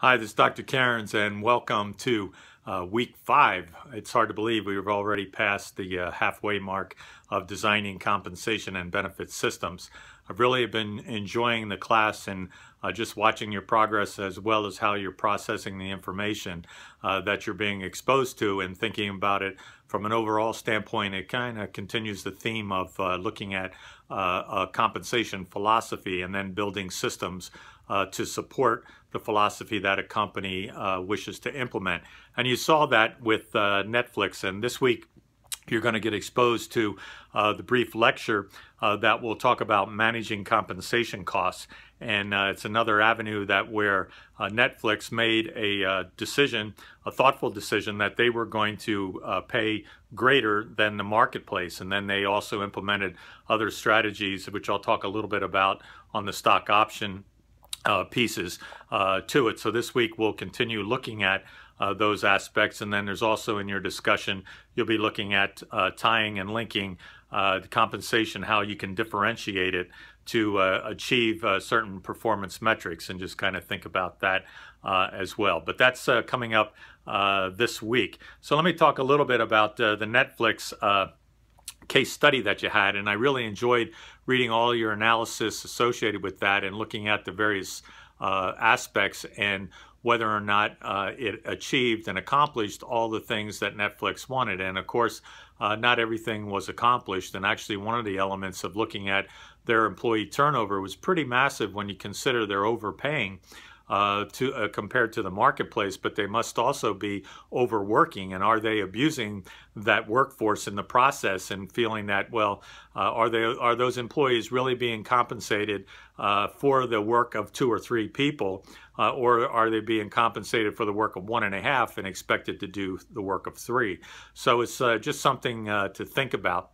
Hi, this is Dr. Cairns, and welcome to week 5. It's hard to believe we've already passed the halfway mark of designing compensation and benefit systems. I've really been enjoying the class and just watching your progress, as well as how you're processing the information that you're being exposed to and thinking about it from an overall standpoint. It kind of continues the theme of looking at a compensation philosophy and then building systems to support the philosophy that a company wishes to implement. And you saw that with Netflix, and this week you're going to get exposed to the brief lecture that will talk about managing compensation costs. And it's another avenue that where Netflix made a decision, a thoughtful decision, that they were going to pay greater than the marketplace. And then they also implemented other strategies, which I'll talk a little bit about on the stock option pieces to it. So this week we'll continue looking at those aspects, and then there's also in your discussion you'll be looking at tying and linking the compensation, how you can differentiate it to achieve certain performance metrics, and just kind of think about that as well. But that's coming up this week. So let me talk a little bit about the Netflix case study that you had, and I really enjoyed reading all your analysis associated with that and looking at the various aspects and whether or not it achieved and accomplished all the things that Netflix wanted. And of course, not everything was accomplished, and actually one of the elements of looking at their employee turnover was pretty massive when you consider they're overpaying compared to the marketplace, but they must also be overworking. And are they abusing that workforce in the process and feeling that, well, are those employees really being compensated for the work of 2 or 3 people, or are they being compensated for the work of 1.5 and expected to do the work of 3? So it's just something to think about.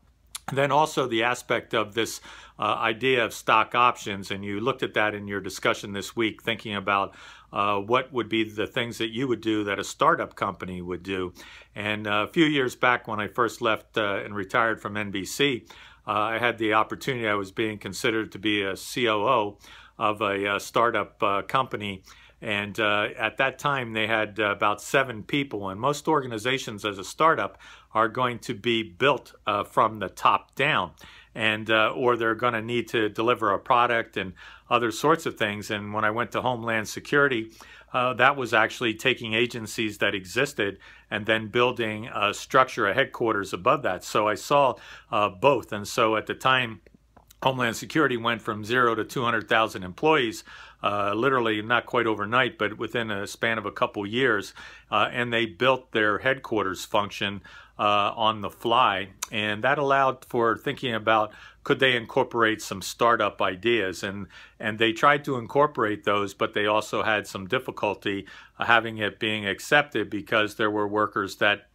And then also the aspect of this idea of stock options, and you looked at that in your discussion this week, thinking about what would be the things that you would do that a startup company would do. And a few years back when I first left and retired from NBC, I had the opportunity, I was being considered to be a COO of a startup company. And at that time, they had about 7 people. And most organizations as a startup are going to be built from the top down, and or they're going to need to deliver a product and other sorts of things. And when I went to Homeland Security, that was actually taking agencies that existed and then building a structure, a headquarters above that. So I saw both. And so at the time, Homeland Security went from 0 to 200,000 employees, literally not quite overnight, but within a span of a couple years, and they built their headquarters function on the fly, and that allowed for thinking about, could they incorporate some startup ideas, and they tried to incorporate those, but they also had some difficulty having it being accepted because there were workers that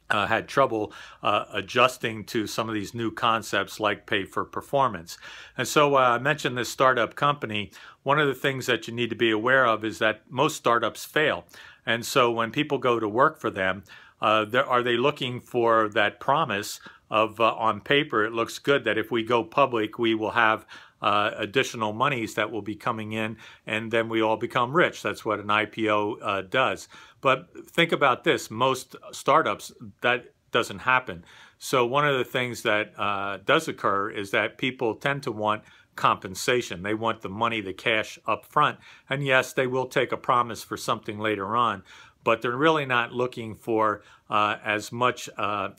had trouble adjusting to some of these new concepts like pay for performance. And so I mentioned this startup company. One of the things that you need to be aware of is that most startups fail. And so when people go to work for them, are they looking for that promise of on paper, it looks good that if we go public, we will have additional monies that will be coming in, and then we all become rich. That's what an IPO does. But think about this, most startups, that doesn't happen. So one of the things that does occur is that people tend to want compensation. They want the money, the cash up front. And yes, they will take a promise for something later on, but they're really not looking for as much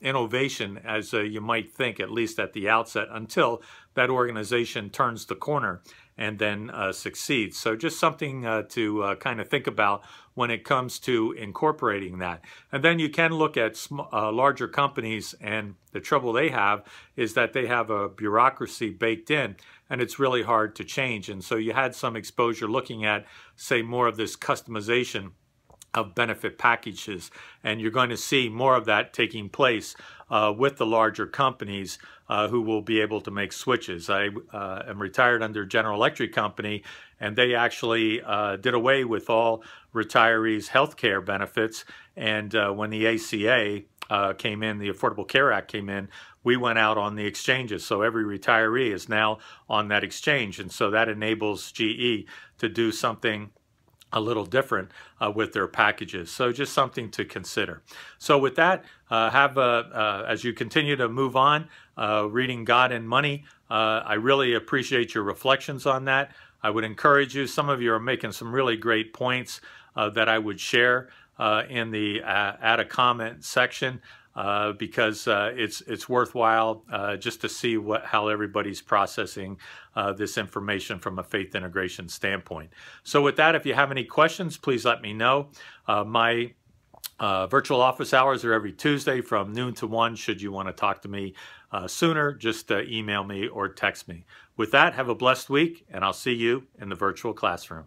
innovation as you might think, at least at the outset, until that organization turns the corner and then succeeds. So just something to kind of think about when it comes to incorporating that. And then you can look at larger companies, and the trouble they have is that they have a bureaucracy baked in, and it's really hard to change. And so you had some exposure looking at, say, more of this customization of benefit packages, and you're going to see more of that taking place with the larger companies who will be able to make switches. I am retired under General Electric Company, and they actually did away with all retirees' health care benefits. And when the ACA came in, the Affordable Care Act came in, we went out on the exchanges. So every retiree is now on that exchange, and so that enables GE to do something a little different with their packages. So just something to consider. So with that, as you continue to move on, reading God and Money, I really appreciate your reflections on that. I would encourage you, some of you are making some really great points that I would share in the add a comment section. Because it's worthwhile just to see how everybody's processing this information from a faith integration standpoint. So with that, if you have any questions, please let me know. My virtual office hours are every Tuesday from noon to 1. Should you want to talk to me sooner, just email me or text me. With that, have a blessed week, and I'll see you in the virtual classroom.